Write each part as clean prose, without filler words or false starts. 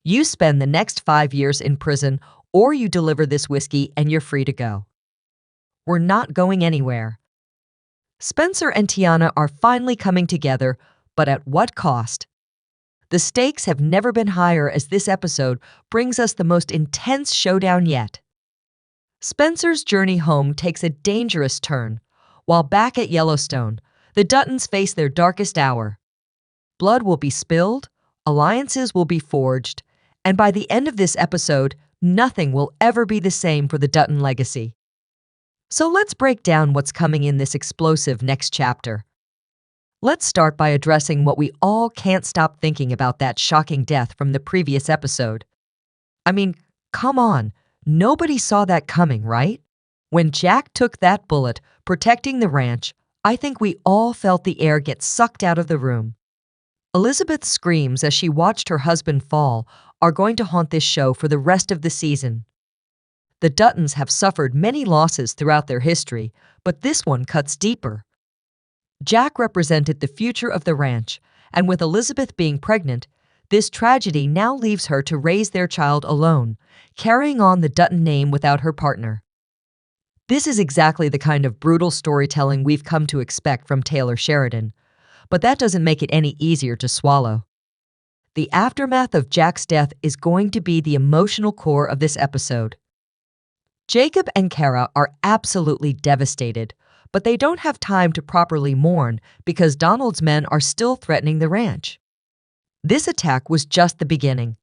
You spend the next 5 years in prison, or you deliver this whiskey and you're free to go. We're not going anywhere. Spencer and Tiana are finally coming together, but at what cost? The stakes have never been higher as this episode brings us the most intense showdown yet. Spencer's journey home takes a dangerous turn. While back at Yellowstone, the Duttons face their darkest hour. Blood will be spilled, alliances will be forged, and by the end of this episode, nothing will ever be the same for the Dutton legacy. So let's break down what's coming in this explosive next chapter. Let's start by addressing what we all can't stop thinking about, that shocking death from the previous episode. I mean, come on, nobody saw that coming, right? When Jack took that bullet, protecting the ranch, I think we all felt the air get sucked out of the room. Elizabeth's screams as she watched her husband fall are going to haunt this show for the rest of the season. The Duttons have suffered many losses throughout their history, but this one cuts deeper. Jack represented the future of the ranch, and with Elizabeth being pregnant, this tragedy now leaves her to raise their child alone, carrying on the Dutton name without her partner. This is exactly the kind of brutal storytelling we've come to expect from Taylor Sheridan, but that doesn't make it any easier to swallow. The aftermath of Jack's death is going to be the emotional core of this episode. Jacob and Kara are absolutely devastated, but they don't have time to properly mourn because Donald's men are still threatening the ranch. This attack was just the beginning.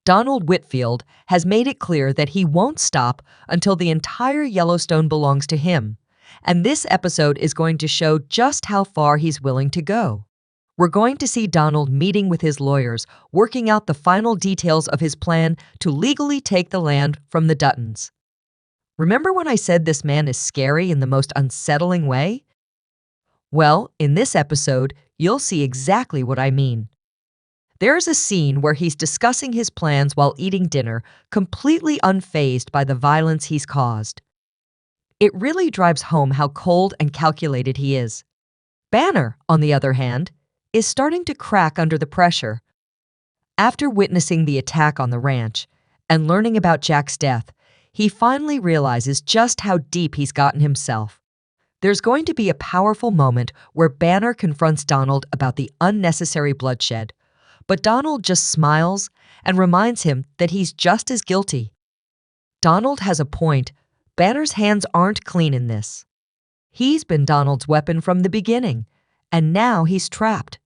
Donald Whitfield has made it clear that he won't stop until the entire Yellowstone belongs to him, and this episode is going to show just how far he's willing to go. We're going to see Donald meeting with his lawyers, working out the final details of his plan to legally take the land from the Duttons. Remember when I said this man is scary in the most unsettling way? Well, in this episode, you'll see exactly what I mean. There's a scene where he's discussing his plans while eating dinner, completely unfazed by the violence he's caused. It really drives home how cold and calculated he is. Banner, on the other hand, is starting to crack under the pressure. After witnessing the attack on the ranch and learning about Jack's death, he finally realizes just how deep he's gotten himself. There's going to be a powerful moment where Banner confronts Donald about the unnecessary bloodshed, but Donald just smiles and reminds him that he's just as guilty. Donald has a point. Banner's hands aren't clean in this. He's been Donald's weapon from the beginning, and now he's trapped.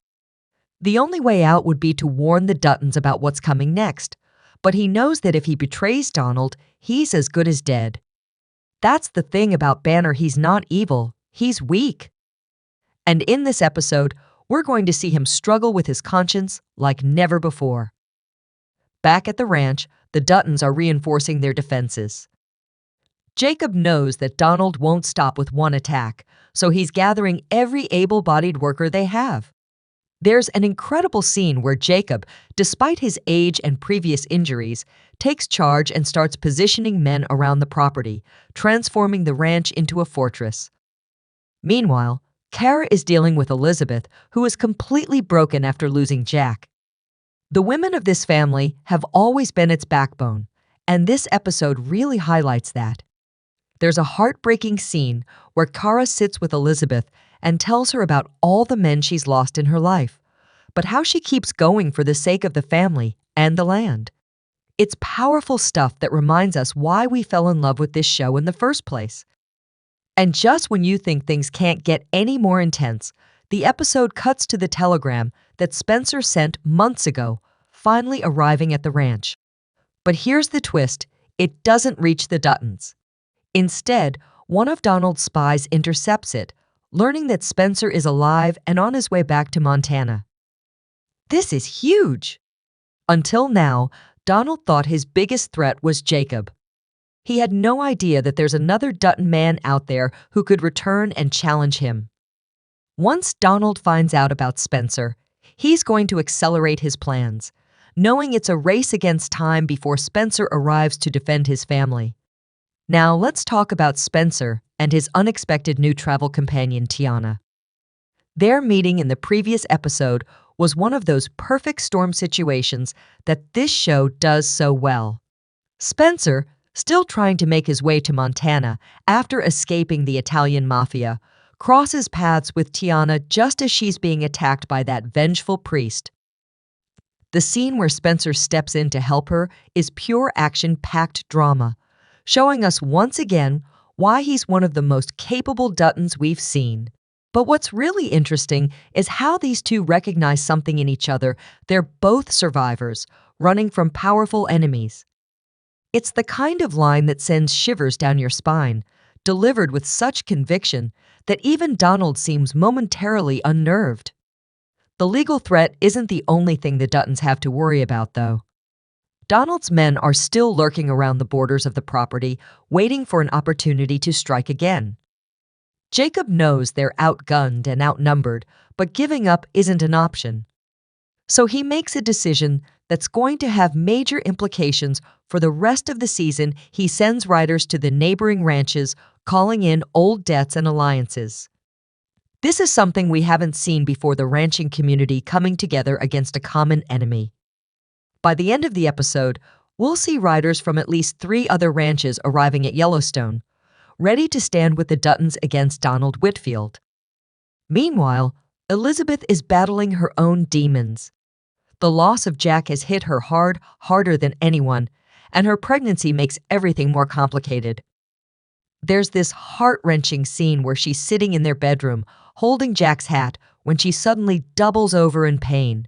The only way out would be to warn the Duttons about what's coming next, but he knows that if he betrays Donald, he's as good as dead. That's the thing about Banner, he's not evil, he's weak. And in this episode, we're going to see him struggle with his conscience like never before. Back at the ranch, the Duttons are reinforcing their defenses. Jacob knows that Donald won't stop with one attack, so he's gathering every able-bodied worker they have. There's an incredible scene where Jacob, despite his age and previous injuries, takes charge and starts positioning men around the property, transforming the ranch into a fortress. Meanwhile, Kara is dealing with Elizabeth, who is completely broken after losing Jack. The women of this family have always been its backbone, and this episode really highlights that. There's a heartbreaking scene where Kara sits with Elizabeth and tells her about all the men she's lost in her life, but how she keeps going for the sake of the family and the land. It's powerful stuff that reminds us why we fell in love with this show in the first place. And just when you think things can't get any more intense, the episode cuts to the telegram that Spencer sent months ago, finally arriving at the ranch. But here's the twist, it doesn't reach the Duttons. Instead, one of Donald's spies intercepts it, learning that Spencer is alive and on his way back to Montana. This is huge! Until now, Donald thought his biggest threat was Jacob. He had no idea that there's another Dutton man out there who could return and challenge him. Once Donald finds out about Spencer, he's going to accelerate his plans, knowing it's a race against time before Spencer arrives to defend his family. Now let's talk about Spencer and his unexpected new travel companion, Tiana. Their meeting in the previous episode was one of those perfect storm situations that this show does so well. Spencer, still trying to make his way to Montana after escaping the Italian mafia, crosses paths with Tiana just as she's being attacked by that vengeful priest. The scene where Spencer steps in to help her is pure action-packed drama, showing us once again why he's one of the most capable Duttons we've seen. But what's really interesting is how these two recognize something in each other. They're both survivors, running from powerful enemies. It's the kind of line that sends shivers down your spine, delivered with such conviction that even Donald seems momentarily unnerved. The legal threat isn't the only thing the Duttons have to worry about, though. Donald's men are still lurking around the borders of the property, waiting for an opportunity to strike again. Jacob knows they're outgunned and outnumbered, but giving up isn't an option. So he makes a decision that's going to have major implications for the rest of the season. He sends riders to the neighboring ranches, calling in old debts and alliances. This is something we haven't seen before, the ranching community coming together against a common enemy. By the end of the episode, we'll see riders from at least 3 other ranches arriving at Yellowstone, ready to stand with the Duttons against Donald Whitfield. Meanwhile, Elizabeth is battling her own demons. The loss of Jack has hit her harder than anyone, and her pregnancy makes everything more complicated. There's this heart-wrenching scene where she's sitting in their bedroom, holding Jack's hat, when she suddenly doubles over in pain.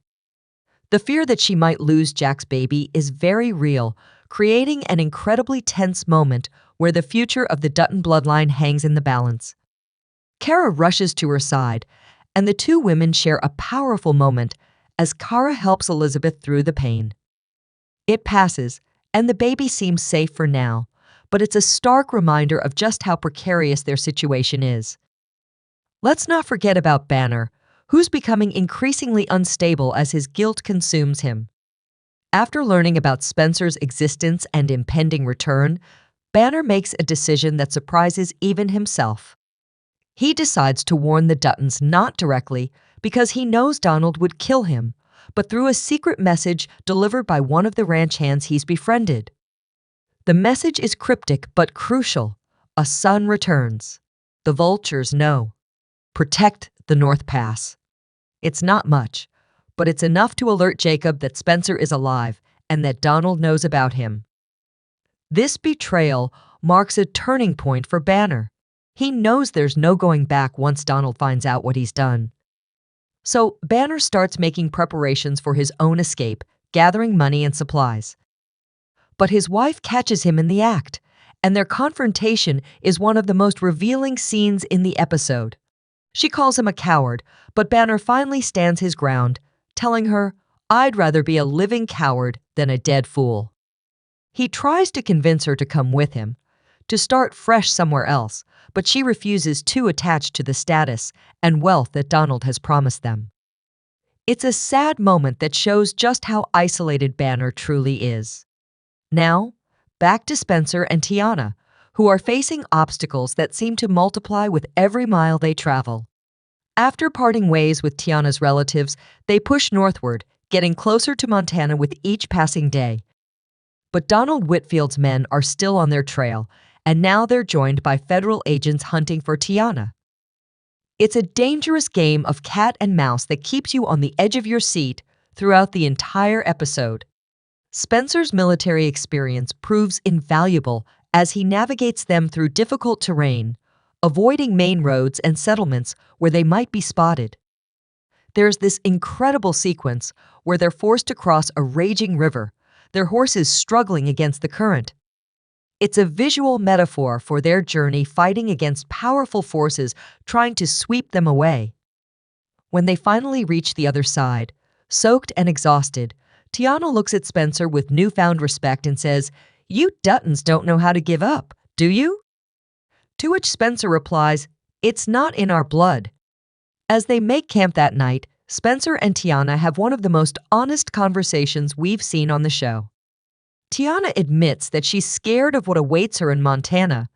The fear that she might lose Jack's baby is very real, creating an incredibly tense moment where the future of the Dutton bloodline hangs in the balance. Kara rushes to her side, and the two women share a powerful moment as Kara helps Elizabeth through the pain. It passes, and the baby seems safe for now, but it's a stark reminder of just how precarious their situation is. Let's not forget about Banner, who's becoming increasingly unstable as his guilt consumes him. After learning about Spencer's existence and impending return, Banner makes a decision that surprises even himself. He decides to warn the Duttons not directly because he knows Donald would kill him, but through a secret message delivered by one of the ranch hands he's befriended. The message is cryptic but crucial. A son returns. The vultures know. Protect the North Pass. It's not much, but it's enough to alert Jacob that Spencer is alive and that Donald knows about him. This betrayal marks a turning point for Banner. He knows there's no going back once Donald finds out what he's done. So Banner starts making preparations for his own escape, gathering money and supplies. But his wife catches him in the act, and their confrontation is one of the most revealing scenes in the episode. She calls him a coward, but Banner finally stands his ground, telling her, "I'd rather be a living coward than a dead fool." He tries to convince her to come with him, to start fresh somewhere else, but she refuses, too attached to the status and wealth that Donald has promised them. It's a sad moment that shows just how isolated Banner truly is. Now, back to Spencer and Tiana, who are facing obstacles that seem to multiply with every mile they travel. After parting ways with Tiana's relatives, they push northward, getting closer to Montana with each passing day. But Donald Whitfield's men are still on their trail, and now they're joined by federal agents hunting for Tiana. It's a dangerous game of cat and mouse that keeps you on the edge of your seat throughout the entire episode. Spencer's military experience proves invaluable as he navigates them through difficult terrain, avoiding main roads and settlements where they might be spotted. There's this incredible sequence where they're forced to cross a raging river, their horses struggling against the current. It's a visual metaphor for their journey fighting against powerful forces trying to sweep them away. When they finally reach the other side, soaked and exhausted, Tiana looks at Spencer with newfound respect and says, "You Duttons don't know how to give up, do you?" To which Spencer replies, "It's not in our blood." As they make camp that night, Spencer and Tiana have one of the most honest conversations we've seen on the show. Tiana admits that she's scared of what awaits her in Montana.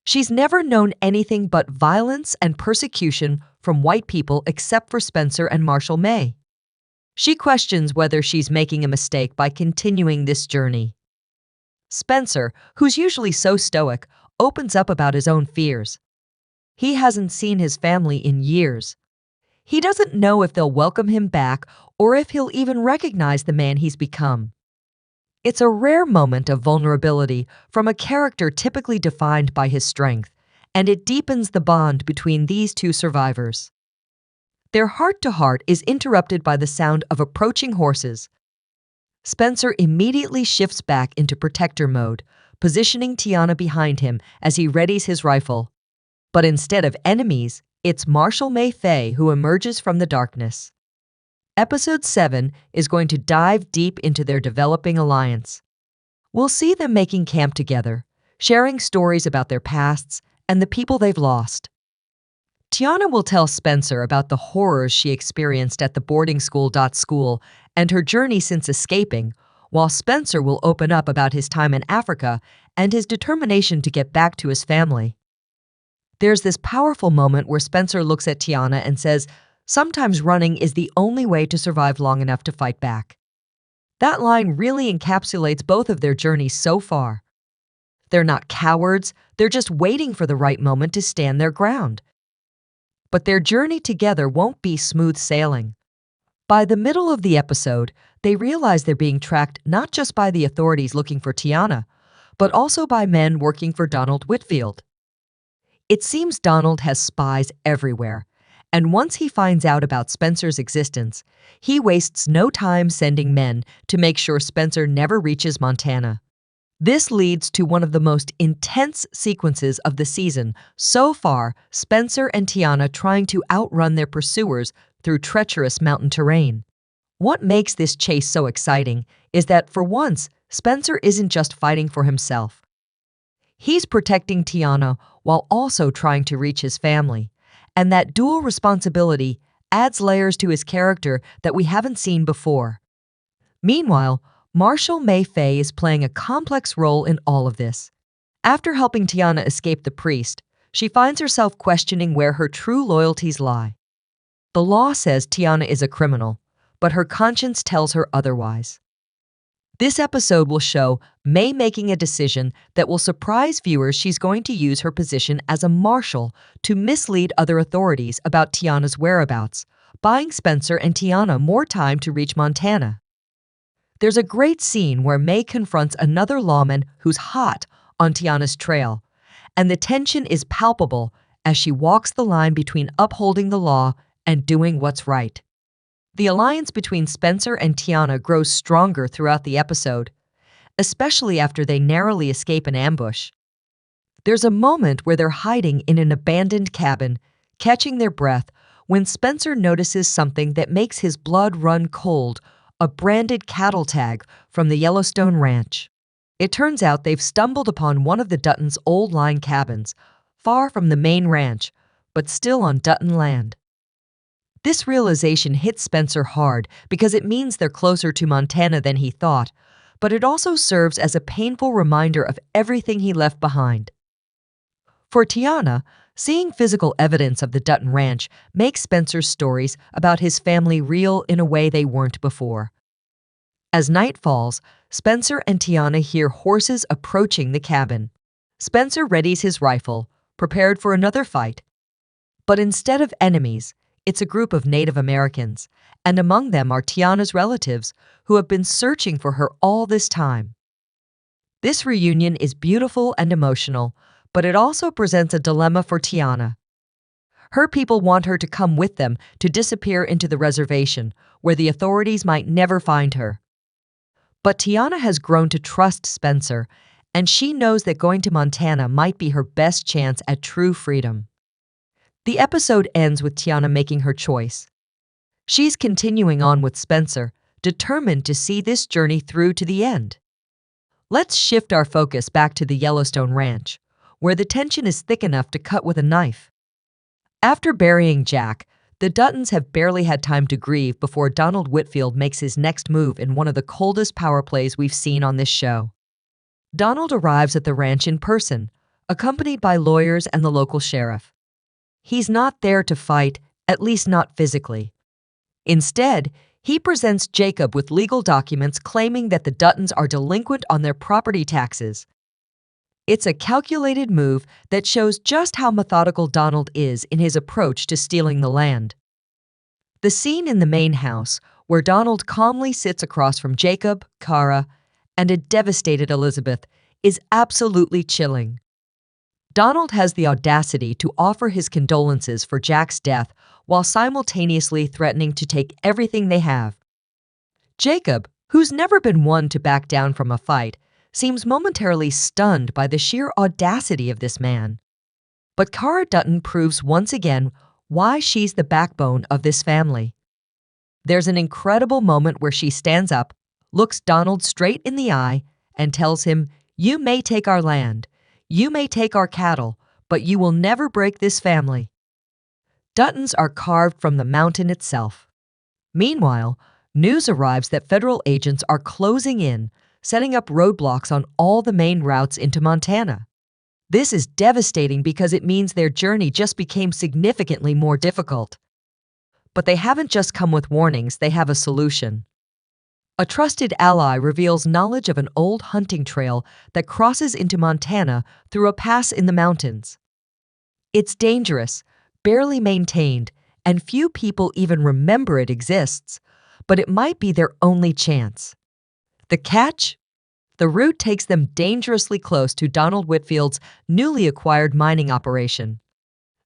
She's never known anything but violence and persecution from white people except for Spencer and Marshall May. She questions whether she's making a mistake by continuing this journey. Spencer, who's usually so stoic, opens up about his own fears. He hasn't seen his family in years. He doesn't know if they'll welcome him back or if he'll even recognize the man he's become. It's a rare moment of vulnerability from a character typically defined by his strength, and it deepens the bond between these two survivors. Their heart-to-heart is interrupted by the sound of approaching horses. Spencer immediately shifts back into protector mode, positioning Tiana behind him as he readies his rifle. But instead of enemies, it's Marshall Mayfay who emerges from the darkness. Episode 7 is going to dive deep into their developing alliance. We'll see them making camp together, sharing stories about their pasts and the people they've lost. Tiana will tell Spencer about the horrors she experienced at the boarding school and her journey since escaping, while Spencer will open up about his time in Africa and his determination to get back to his family. There's this powerful moment where Spencer looks at Tiana and says, "Sometimes running is the only way to survive long enough to fight back." That line really encapsulates both of their journeys so far. They're not cowards, they're just waiting for the right moment to stand their ground. But their journey together won't be smooth sailing. By the middle of the episode, they realize they're being tracked not just by the authorities looking for Tiana, but also by men working for Donald Whitfield. It seems Donald has spies everywhere, and once he finds out about Spencer's existence, he wastes no time sending men to make sure Spencer never reaches Montana. This leads to one of the most intense sequences of the season so far, Spencer and Tiana trying to outrun their pursuers through treacherous mountain terrain. What makes this chase so exciting is that, for once, Spencer isn't just fighting for himself. He's protecting Tiana while also trying to reach his family, and that dual responsibility adds layers to his character that we haven't seen before. Meanwhile, Marshall Mayfay is playing a complex role in all of this. After helping Tiana escape the priest, she finds herself questioning where her true loyalties lie. The law says Tiana is a criminal, but her conscience tells her otherwise. This episode will show May making a decision that will surprise viewers. She's going to use her position as a marshal to mislead other authorities about Tiana's whereabouts, buying Spencer and Tiana more time to reach Montana. There's a great scene where May confronts another lawman who's hot on Tiana's trail, and the tension is palpable as she walks the line between upholding the law and doing what's right. The alliance between Spencer and Tiana grows stronger throughout the episode, especially after they narrowly escape an ambush. There's a moment where they're hiding in an abandoned cabin, catching their breath, when Spencer notices something that makes his blood run cold: a branded cattle tag from the Yellowstone Ranch. It turns out they've stumbled upon one of the Duttons' old line cabins, far from the main ranch, but still on Dutton land. This realization hits Spencer hard because it means they're closer to Montana than he thought, but it also serves as a painful reminder of everything he left behind. For Tiana, seeing physical evidence of the Dutton Ranch makes Spencer's stories about his family real in a way they weren't before. As night falls, Spencer and Tiana hear horses approaching the cabin. Spencer readies his rifle, prepared for another fight. But instead of enemies, it's a group of Native Americans, and among them are Tiana's relatives who have been searching for her all this time. This reunion is beautiful and emotional, but it also presents a dilemma for Tiana. Her people want her to come with them to disappear into the reservation, where the authorities might never find her. But Tiana has grown to trust Spencer, and she knows that going to Montana might be her best chance at true freedom. The episode ends with Tiana making her choice. She's continuing on with Spencer, determined to see this journey through to the end. Let's shift our focus back to the Yellowstone Ranch, where the tension is thick enough to cut with a knife. After burying Jack, the Duttons have barely had time to grieve before Donald Whitfield makes his next move in one of the coldest power plays we've seen on this show. Donald arrives at the ranch in person, accompanied by lawyers and the local sheriff. He's not there to fight, at least not physically. Instead, He presents Jacob with legal documents claiming that the Duttons are delinquent on their property taxes. It's a calculated move that shows just how methodical Donald is in his approach to stealing the land. The scene in the main house, where Donald calmly sits across from Jacob, Kara, and a devastated Elizabeth, is absolutely chilling. Donald has the audacity to offer his condolences for Jack's death while simultaneously threatening to take everything they have. Jacob, who's never been one to back down from a fight, seems momentarily stunned by the sheer audacity of this man. But Kara Dutton proves once again why she's the backbone of this family. There's an incredible moment where she stands up, looks Donald straight in the eye, and tells him, "You may take our land, you may take our cattle, but you will never break this family." Duttons are carved from the mountain itself. Meanwhile, news arrives that federal agents are closing in, setting up roadblocks on all the main routes into Montana. This is devastating because it means their journey just became significantly more difficult. But they haven't just come with warnings, they have a solution. A trusted ally reveals knowledge of an old hunting trail that crosses into Montana through a pass in the mountains. It's dangerous, barely maintained, and few people even remember it exists, but it might be their only chance. The catch? The route takes them dangerously close to Donald Whitfield's newly acquired mining operation.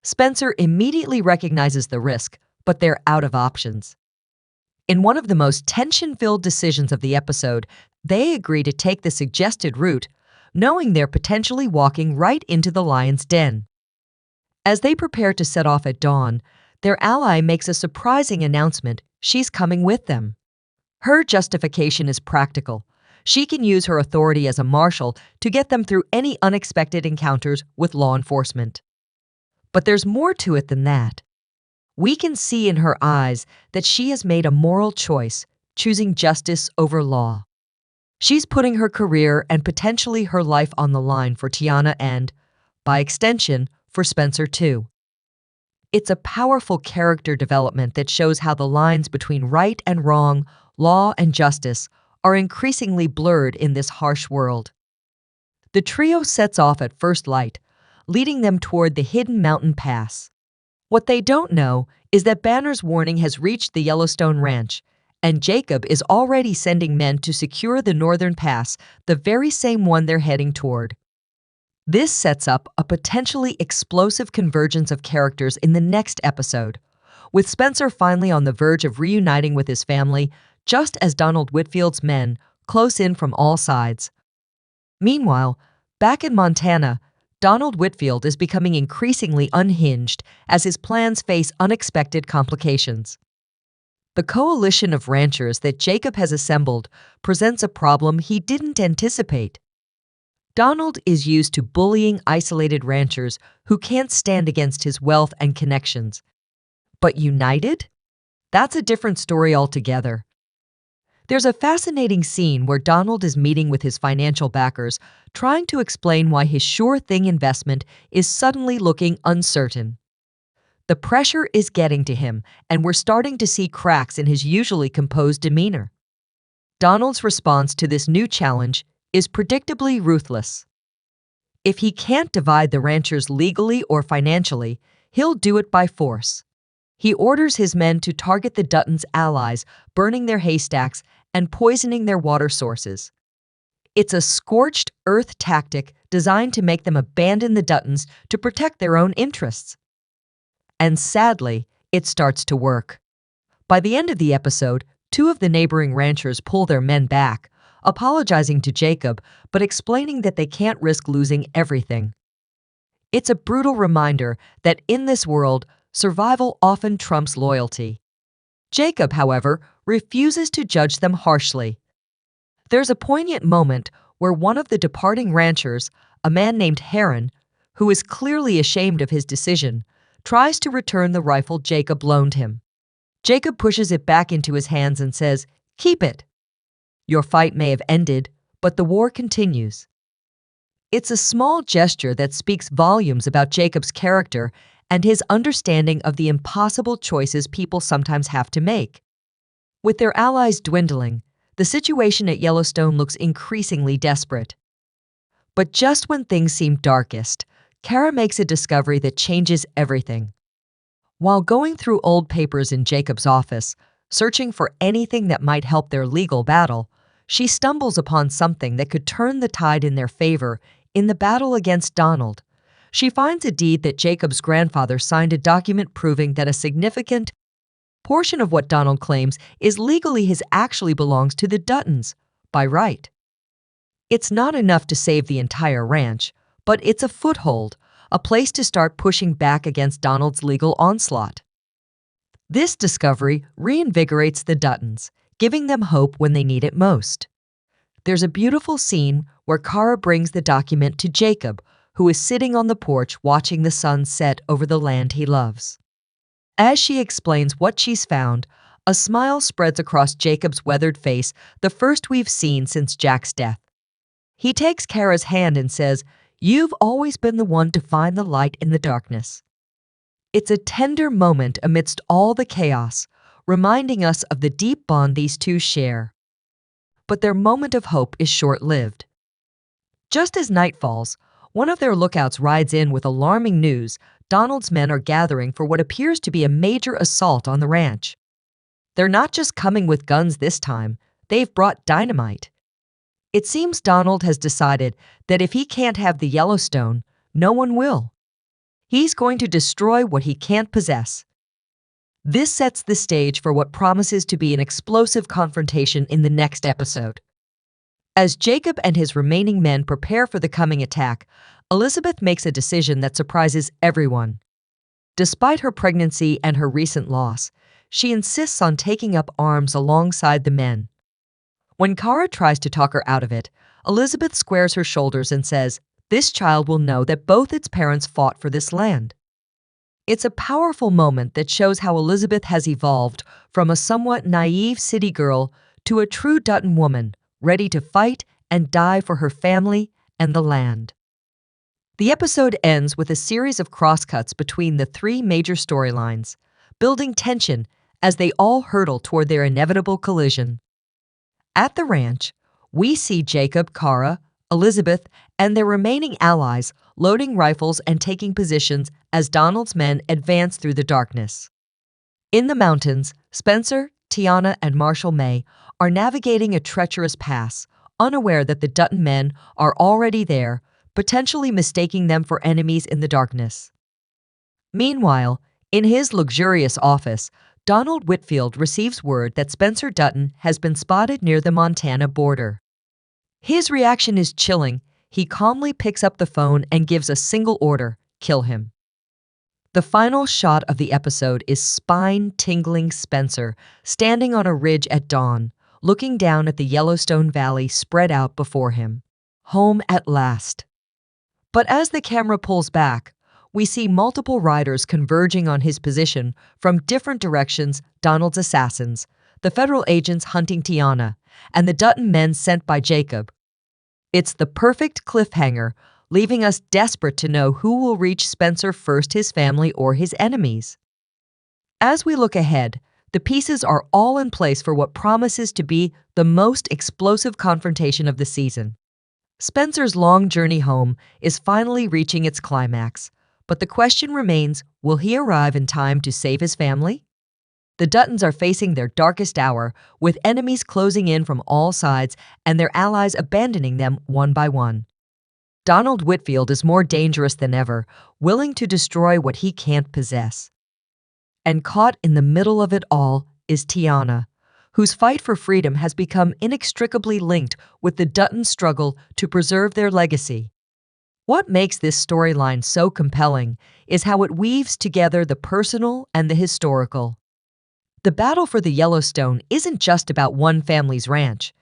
Spencer immediately recognizes the risk, but they're out of options. In one of the most tension-filled decisions of the episode, they agree to take the suggested route, knowing they're potentially walking right into the lion's den. As they prepare to set off at dawn, their ally makes a surprising announcement: she's coming with them. Her justification is practical. She can use her authority as a marshal to get them through any unexpected encounters with law enforcement. But there's more to it than that. We can see in her eyes that she has made a moral choice, choosing justice over law. She's putting her career and potentially her life on the line for Tiana and, by extension, for Spencer too. It's a powerful character development that shows how the lines between right and wrong, law and justice, are increasingly blurred in this harsh world. The trio sets off at first light, leading them toward the hidden mountain pass. What they don't know is that Banner's warning has reached the Yellowstone Ranch, and Jacob is already sending men to secure the northern pass, the very same one they're heading toward. This sets up a potentially explosive convergence of characters in the next episode, with Spencer finally on the verge of reuniting with his family, just as Donald Whitfield's men close in from all sides. Meanwhile, back in Montana, Donald Whitfield is becoming increasingly unhinged as his plans face unexpected complications. The coalition of ranchers that Jacob has assembled presents a problem he didn't anticipate. Donald is used to bullying isolated ranchers who can't stand against his wealth and connections. But united? That's a different story altogether. There's a fascinating scene where Donald is meeting with his financial backers, trying to explain why his sure-thing investment is suddenly looking uncertain. The pressure is getting to him, and we're starting to see cracks in his usually composed demeanor. Donald's response to this new challenge is predictably ruthless. If he can't divide the ranchers legally or financially, he'll do it by force. He orders his men to target the Duttons' allies, burning their haystacks and poisoning their water sources. It's a scorched earth tactic designed to make them abandon the Duttons to protect their own interests. And sadly, it starts to work. By the end of the episode, two of the neighboring ranchers pull their men back, apologizing to Jacob but explaining that they can't risk losing everything. It's a brutal reminder that in this world, survival often trumps loyalty. Jacob, however, refuses to judge them harshly. There's a poignant moment where one of the departing ranchers, a man named Heron, who is clearly ashamed of his decision, tries to return the rifle Jacob loaned him. Jacob pushes it back into his hands and says, "Keep it. Your fight may have ended, but the war continues." It's a small gesture that speaks volumes about Jacob's character and his understanding of the impossible choices people sometimes have to make. With their allies dwindling, the situation at Yellowstone looks increasingly desperate. But just when things seem darkest, Kara makes a discovery that changes everything. While going through old papers in Jacob's office, searching for anything that might help their legal battle, she stumbles upon something that could turn the tide in their favor in the battle against Donald. She finds a deed that Jacob's grandfather signed, a document proving that a significant portion of what Donald claims is legally his actually belongs to the Duttons by right. It's not enough to save the entire ranch, but it's a foothold, a place to start pushing back against Donald's legal onslaught. This discovery reinvigorates the Duttons, giving them hope when they need it most. There's a beautiful scene where Kara brings the document to Jacob, who is sitting on the porch watching the sun set over the land he loves. As she explains what she's found, a smile spreads across Jacob's weathered face, the first we've seen since Jack's death. He takes Kara's hand and says, "You've always been the one to find the light in the darkness." It's a tender moment amidst all the chaos, reminding us of the deep bond these two share. But their moment of hope is short-lived. Just as night falls, one of their lookouts rides in with alarming news. Donald's men are gathering for what appears to be a major assault on the ranch. They're not just coming with guns this time, they've brought dynamite. It seems Donald has decided that if he can't have the Yellowstone, no one will. He's going to destroy what he can't possess. This sets the stage for what promises to be an explosive confrontation in the next episode. As Jacob and his remaining men prepare for the coming attack, Elizabeth makes a decision that surprises everyone. Despite her pregnancy and her recent loss, she insists on taking up arms alongside the men. When Kara tries to talk her out of it, Elizabeth squares her shoulders and says, "This child will know that both its parents fought for this land." It's a powerful moment that shows how Elizabeth has evolved from a somewhat naive city girl to a true Dutton woman, ready to fight and die for her family and the land. The episode ends with a series of crosscuts between the three major storylines, building tension as they all hurtle toward their inevitable collision. At the ranch, we see Jacob, Kara, Elizabeth, and their remaining allies loading rifles and taking positions as Donald's men advance through the darkness. In the mountains, Spencer, Tiana, and Marshall May are navigating a treacherous pass, unaware that the Dutton men are already there, potentially mistaking them for enemies in the darkness. Meanwhile, in his luxurious office, Donald Whitfield receives word that Spencer Dutton has been spotted near the Montana border. His reaction is chilling. He calmly picks up the phone and gives a single order: kill him. The final shot of the episode is spine-tingling Spencer standing on a ridge at dawn, looking down at the Yellowstone Valley spread out before him. Home at last. But as the camera pulls back, we see multiple riders converging on his position from different directions: Donald's assassins, the federal agents hunting Tiana, and the Dutton men sent by Jacob. It's the perfect cliffhanger, leaving us desperate to know who will reach Spencer first, his family or his enemies. As we look ahead, the pieces are all in place for what promises to be the most explosive confrontation of the season. Spencer's long journey home is finally reaching its climax, but the question remains, will he arrive in time to save his family? The Duttons are facing their darkest hour, with enemies closing in from all sides and their allies abandoning them one by one. Donald Whitfield is more dangerous than ever, willing to destroy what he can't possess. And caught in the middle of it all is Tiana, whose fight for freedom has become inextricably linked with the Dutton struggle to preserve their legacy. What makes this storyline so compelling is how it weaves together the personal and the historical. The battle for the Yellowstone isn't just about one family's ranch.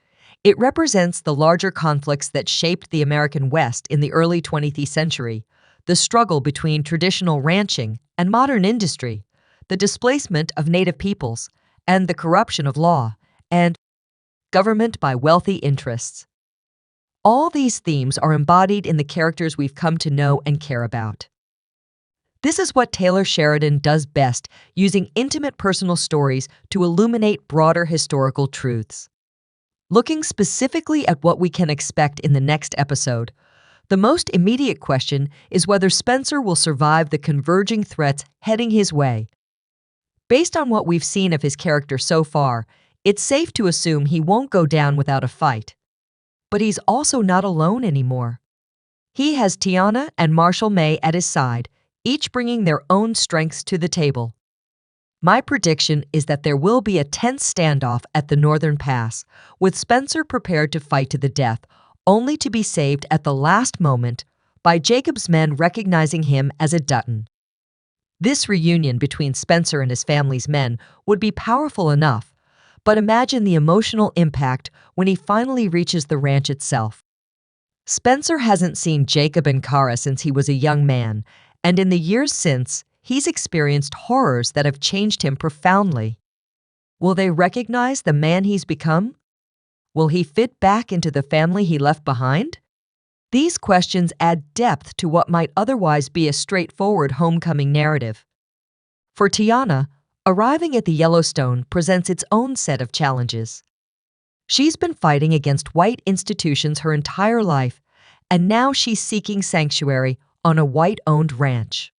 It represents the larger conflicts that shaped the American West in the early 20th century, the struggle between traditional ranching and modern industry, the displacement of native peoples, and the corruption of law and government by wealthy interests. All these themes are embodied in the characters we've come to know and care about. This is what Taylor Sheridan does best, using intimate personal stories to illuminate broader historical truths. Looking specifically at what we can expect in the next episode, the most immediate question is whether Spencer will survive the converging threats heading his way. Based on what we've seen of his character so far, it's safe to assume he won't go down without a fight. But he's also not alone anymore. He has Tiana and Marshall May at his side, each bringing their own strengths to the table. My prediction is that there will be a tense standoff at the Northern Pass, with Spencer prepared to fight to the death, only to be saved at the last moment by Jacob's men recognizing him as a Dutton. This reunion between Spencer and his family's men would be powerful enough, but imagine the emotional impact when he finally reaches the ranch itself. Spencer hasn't seen Jacob and Kara since he was a young man, and in the years since, he's experienced horrors that have changed him profoundly. Will they recognize the man he's become? Will he fit back into the family he left behind? These questions add depth to what might otherwise be a straightforward homecoming narrative. For Tiana, arriving at the Yellowstone presents its own set of challenges. She's been fighting against white institutions her entire life, and now she's seeking sanctuary on a white-owned ranch.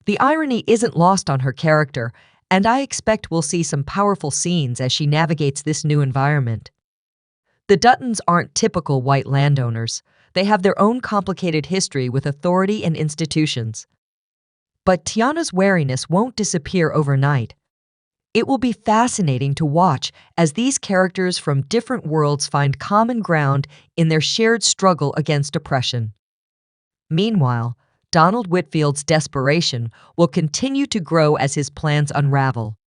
The irony isn't lost on her character, and I expect we'll see some powerful scenes as she navigates this new environment. The Duttons aren't typical white landowners. They have their own complicated history with authority and institutions. But Tiana's wariness won't disappear overnight. It will be fascinating to watch as these characters from different worlds find common ground in their shared struggle against oppression. Meanwhile, Donald Whitfield's desperation will continue to grow as his plans unravel.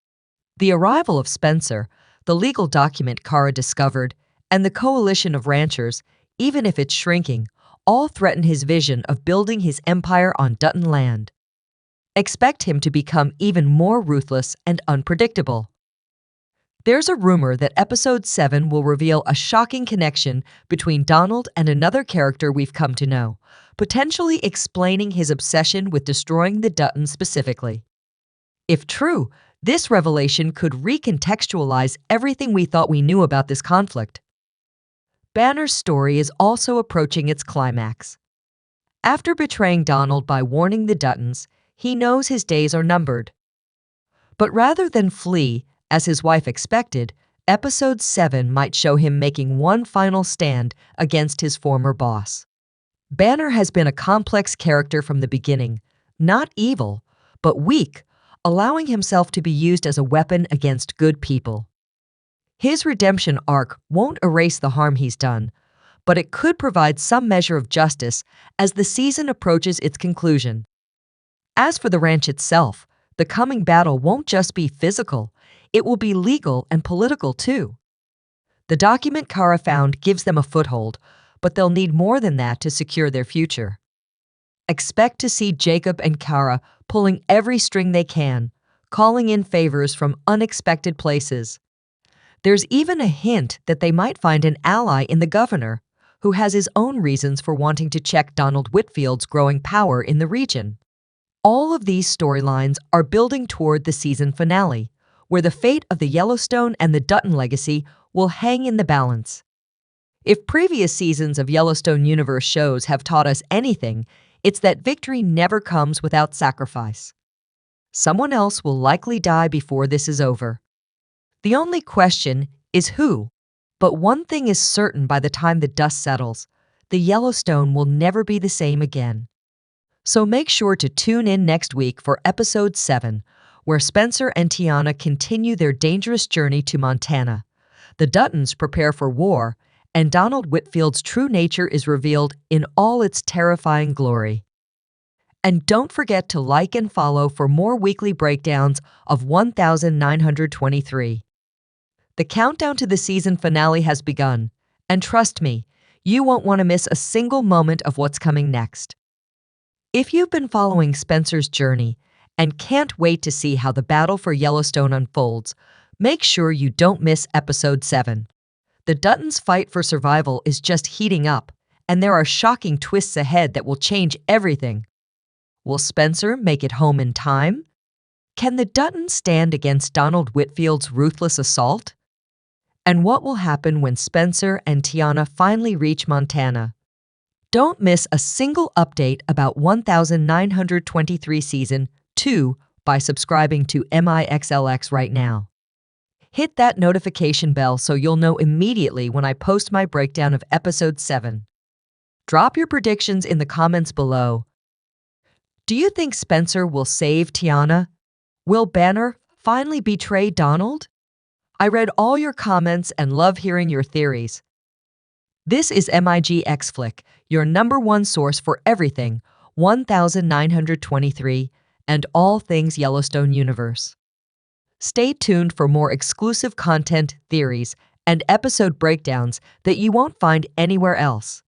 The arrival of Spencer, the legal document Kara discovered, and the coalition of ranchers, even if it's shrinking, all threaten his vision of building his empire on Dutton land. Expect him to become even more ruthless and unpredictable. There's a rumor that Episode 7 will reveal a shocking connection between Donald and another character we've come to know, potentially explaining his obsession with destroying the Duttons specifically. If true, this revelation could recontextualize everything we thought we knew about this conflict. Banner's story is also approaching its climax. After betraying Donald by warning the Duttons, he knows his days are numbered. But rather than flee, as his wife expected, Episode 7 might show him making one final stand against his former boss. Banner has been a complex character from the beginning, not evil, but weak, allowing himself to be used as a weapon against good people. His redemption arc won't erase the harm he's done, but it could provide some measure of justice as the season approaches its conclusion. As for the ranch itself, the coming battle won't just be physical, it will be legal and political too. The document Kara found gives them a foothold, but they'll need more than that to secure their future. Expect to see Jacob and Kara pulling every string they can, calling in favors from unexpected places. There's even a hint that they might find an ally in the governor, who has his own reasons for wanting to check Donald Whitfield's growing power in the region. All of these storylines are building toward the season finale, where the fate of the Yellowstone and the Dutton legacy will hang in the balance. If previous seasons of Yellowstone Universe shows have taught us anything, it's that victory never comes without sacrifice. Someone else will likely die before this is over. The only question is who. But one thing is certain by the time the dust settles, the Yellowstone will never be the same again. So make sure to tune in next week for Episode 7, where Spencer and Tiana continue their dangerous journey to Montana. The Duttons prepare for war, and Donald Whitfield's true nature is revealed in all its terrifying glory. And don't forget to like and follow for more weekly breakdowns of 1923. The countdown to the season finale has begun, and trust me, you won't want to miss a single moment of what's coming next. If you've been following Spencer's journey and can't wait to see how the battle for Yellowstone unfolds, make sure you don't miss Episode 7. The Duttons' fight for survival is just heating up, and there are shocking twists ahead that will change everything. Will Spencer make it home in time? Can the Duttons stand against Donald Whitfield's ruthless assault? And what will happen when Spencer and Tiana finally reach Montana? Don't miss a single update about 1923 Season 2 by subscribing to MIXLX right now. Hit that notification bell so you'll know immediately when I post my breakdown of Episode 7. Drop your predictions in the comments below. Do you think Spencer will save Tiana? Will Banner finally betray Donald? I read all your comments and love hearing your theories. This is MIGX Flick, your #1 source for everything 1923 and all things Yellowstone universe. Stay tuned for more exclusive content, theories, and episode breakdowns that you won't find anywhere else.